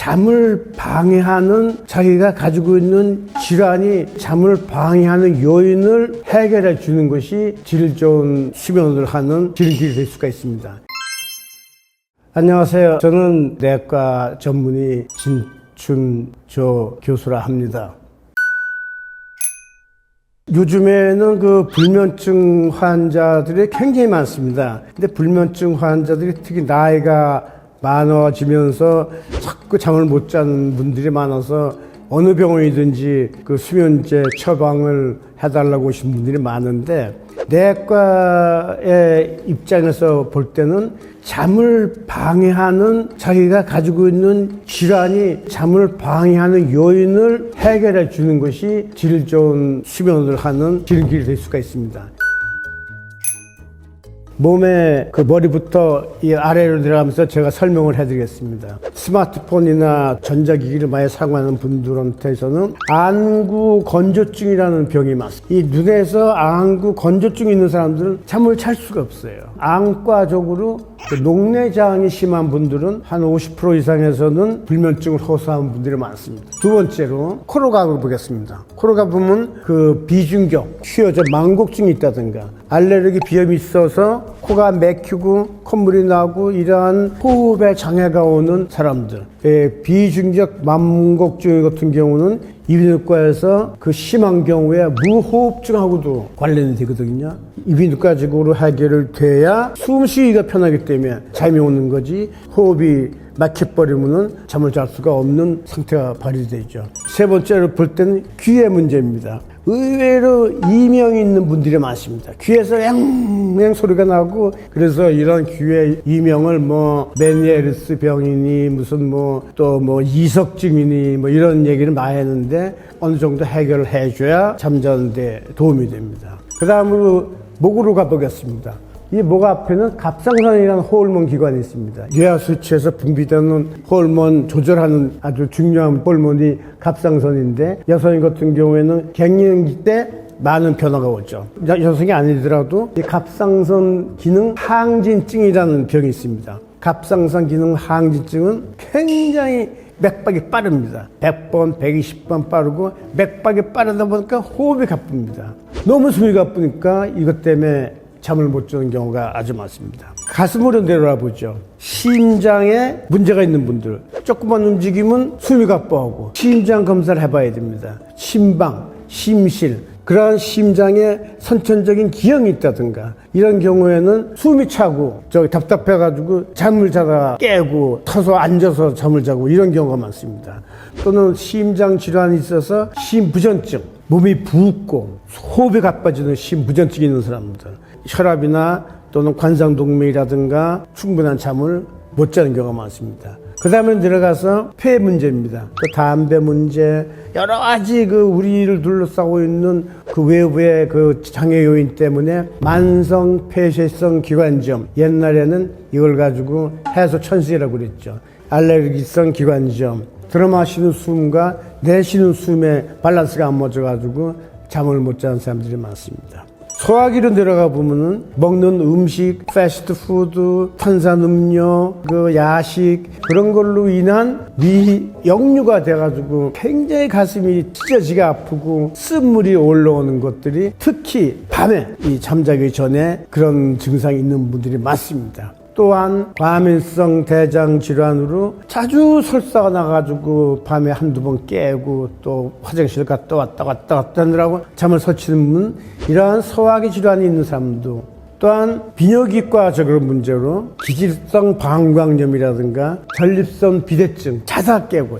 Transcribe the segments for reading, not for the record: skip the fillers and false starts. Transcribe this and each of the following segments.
잠을 방해하는 자기가 가지고 있는 질환이 잠을 방해하는 요인을 해결해 주는 것이 질 좋은 수면을 하는 지름길이 될 수가 있습니다. 안녕하세요. 저는 내과 전문의 진춘조 교수라 합니다. 요즘에는 불면증 환자들이 굉장히 많습니다. 근데 불면증 환자들이 특히 나이가 많아지면서 자꾸 잠을 못 자는 분들이 많아서 어느 병원이든지 수면제 처방을 해달라고 오신 분들이 많은데, 내과의 입장에서 볼 때는 잠을 방해하는 자기가 가지고 있는 질환이 잠을 방해하는 요인을 해결해 주는 것이 질 좋은 수면을 하는 지름길이 될 수가 있습니다. 몸의 머리부터 이 아래로 내려가면서 제가 설명을 해드리겠습니다. 스마트폰이나 전자기기를 많이 사용하는 분들한테서는 안구 건조증이라는 병이 많습니다. 이 눈에서 안구 건조증이 있는 사람들은 잠을 잘 수가 없어요. 안과적으로 녹내장이 심한 분들은 한 50% 이상에서는 불면증을 호소하는 분들이 많습니다. 두 번째로 코로 가보겠습니다. 코로 가보면 비중격, 휘어져 망곡증이 있다든가 알레르기 비염이 있어서 코가 막히고 콧물이 나고 이러한 호흡에 장애가 오는 사람들, 비중격 망곡증 같은 경우는 이비인후과에서 심한 경우에 무호흡증하고도 관련이 되거든요. 이비인후과적으로 해결을 돼야 숨쉬기가 편하기 때문에 잠이 오는 거지, 호흡이 막혀버리면 잠을 잘 수가 없는 상태가 발휘되죠. 세 번째로 볼 때는 귀의 문제입니다. 의외로 이명이 있는 분들이 많습니다. 귀에서 앵앵 소리가 나고, 그래서 이런 귀의 이명을 메니에르스 병이니 무슨 이석증이니 이런 얘기를 많이 했는데, 어느 정도 해결을 해줘야 잠자는 데 도움이 됩니다. 그 다음으로 목으로 가보겠습니다. 이 목 앞에는 갑상선이라는 호르몬 기관이 있습니다. 뇌하수체에서 분비되는 호르몬 조절하는 아주 중요한 호르몬이 갑상선인데, 여성 같은 경우에는 갱년기 때 많은 변화가 오죠. 여성이 아니더라도 이 갑상선 기능 항진증이라는 병이 있습니다. 갑상선 기능 항진증은 굉장히 맥박이 빠릅니다. 100번, 120번 빠르고, 맥박이 빠르다 보니까 호흡이 가쁩니다. 너무 숨이 가쁘니까 이것 때문에 잠을 못 자는 경우가 아주 많습니다. 가슴으로 내려와 보죠. 심장에 문제가 있는 분들, 조금만 움직이면 숨이 가빠하고 심장 검사를 해봐야 됩니다. 심방, 심실, 그러한 심장에 선천적인 기형이 있다든가 이런 경우에는 숨이 차고 답답해가지고 잠을 자다가 깨고 서서 앉아서 잠을 자고 이런 경우가 많습니다. 또는 심장 질환이 있어서 심부전증, 몸이 붓고 호흡이 가빠지는 심부전증이 있는 사람들, 혈압이나 또는 관상동맥이라든가 충분한 잠을 못 자는 경우가 많습니다. 그 다음에 내려가서 폐 문제입니다. 담배 문제, 여러 가지 우리를 둘러싸고 있는 외부의 장애 요인 때문에 만성 폐쇄성 기관지염, 옛날에는 이걸 가지고 해소천식이라고 그랬죠. 알레르기성 기관지염, 들어마시는 숨과 내쉬는 숨의 밸런스가 안 맞아가지고 잠을 못 자는 사람들이 많습니다. 소화기로 내려가 보면은 먹는 음식, 패스트푸드, 탄산음료, 야식, 그런 걸로 인한 미역류가 돼가지고 굉장히 가슴이 찢어지게 아프고 쓴물이 올라오는 것들이 특히 밤에 잠자기 전에 그런 증상이 있는 분들이 많습니다. 또한 과민성 대장 질환으로 자주 설사가 나가지고 밤에 한두 번 깨고 또 화장실 갔다 왔다 하느라고 잠을 설치는 분, 이러한 소화기 질환이 있는 사람도, 또한 비뇨기과적인 문제로 기질성 방광염이라든가 전립선 비대증, 자다 깨고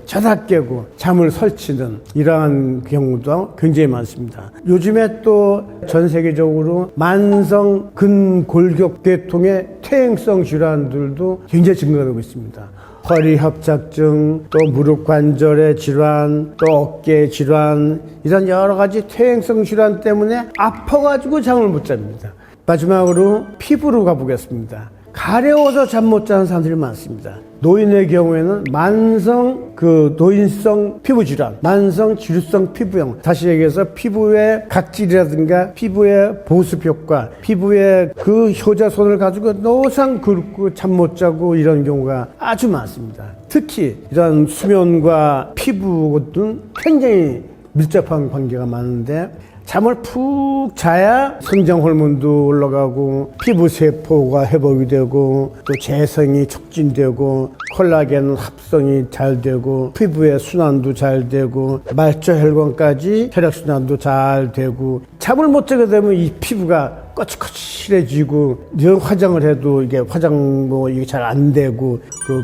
잠을 설치는 이러한 경우도 굉장히 많습니다. 요즘에 또 전 세계적으로 만성 근골격계통의 퇴행성 질환들도 굉장히 증가하고 있습니다. 허리 협착증, 또 무릎 관절의 질환, 또 어깨 질환, 이런 여러 가지 퇴행성 질환 때문에 아파가지고 잠을 못 잡니다. 마지막으로 피부로 가보겠습니다. 가려워서 잠 못 자는 사람들이 많습니다. 노인의 경우에는 만성 노인성 피부 질환, 만성 지루성 피부염, 다시 얘기해서 피부의 각질이라든가 피부의 보습 효과, 피부의 그 효자손을 가지고 노상 긁고 잠 못 자고 이런 경우가 아주 많습니다. 특히 이런 수면과 피부는 굉장히 밀접한 관계가 많은데, 잠을 푹 자야 성장 호르몬도 올라가고 피부 세포가 회복이 되고 또 재생이 촉진되고 콜라겐 합성이 잘 되고 피부의 순환도 잘 되고 말초 혈관까지 혈액 순환도 잘 되고, 잠을 못 자게 되면 이 피부가 거칠거칠해지고 화장을 해도 이게 이게 잘 안 되고,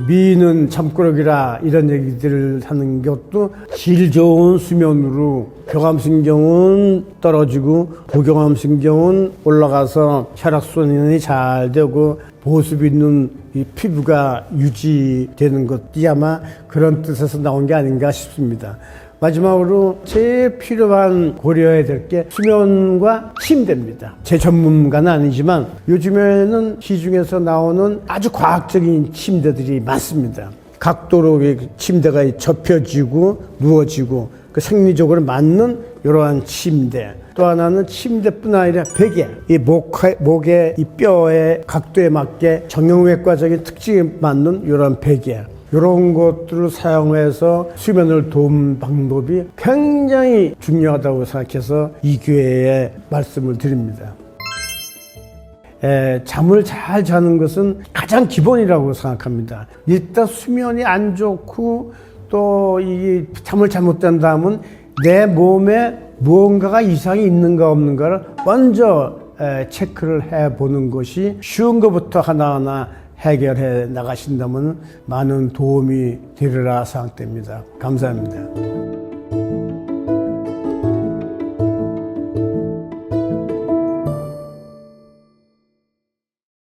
미는 잠꾸러기라 이런 얘기들을 하는 것도 질 좋은 수면으로 교감신경은 떨어지고 부교감신경은 올라가서 혈액순환이 잘 되고 보습 있는 이 피부가 유지되는 것이 아마 그런 뜻에서 나온 게 아닌가 싶습니다. 마지막으로 제일 필요한 고려해야 될 게 수면과 침대입니다. 제 전문가는 아니지만 요즘에는 시중에서 나오는 아주 과학적인 침대들이 많습니다. 각도로 침대가 접혀지고 누워지고 그 생리적으로 맞는 이러한 침대. 또 하나는 침대뿐 아니라 베개, 이 목의 이 뼈의 각도에 맞게 정형외과적인 특징에 맞는 이런 베개, 이런 것들을 사용해서 수면을 도우는 방법이 굉장히 중요하다고 생각해서 이 기회에 말씀을 드립니다. 잠을 잘 자는 것은 가장 기본이라고 생각합니다. 일단 수면이 안 좋고 또 이 잠을 잘못 잔다면 내 몸에 무언가가 이상이 있는가 없는가를 먼저 체크를 해보는 것이 쉬운 것부터 하나하나 해결해 나가신다면 많은 도움이 되리라 생각됩니다. 감사합니다.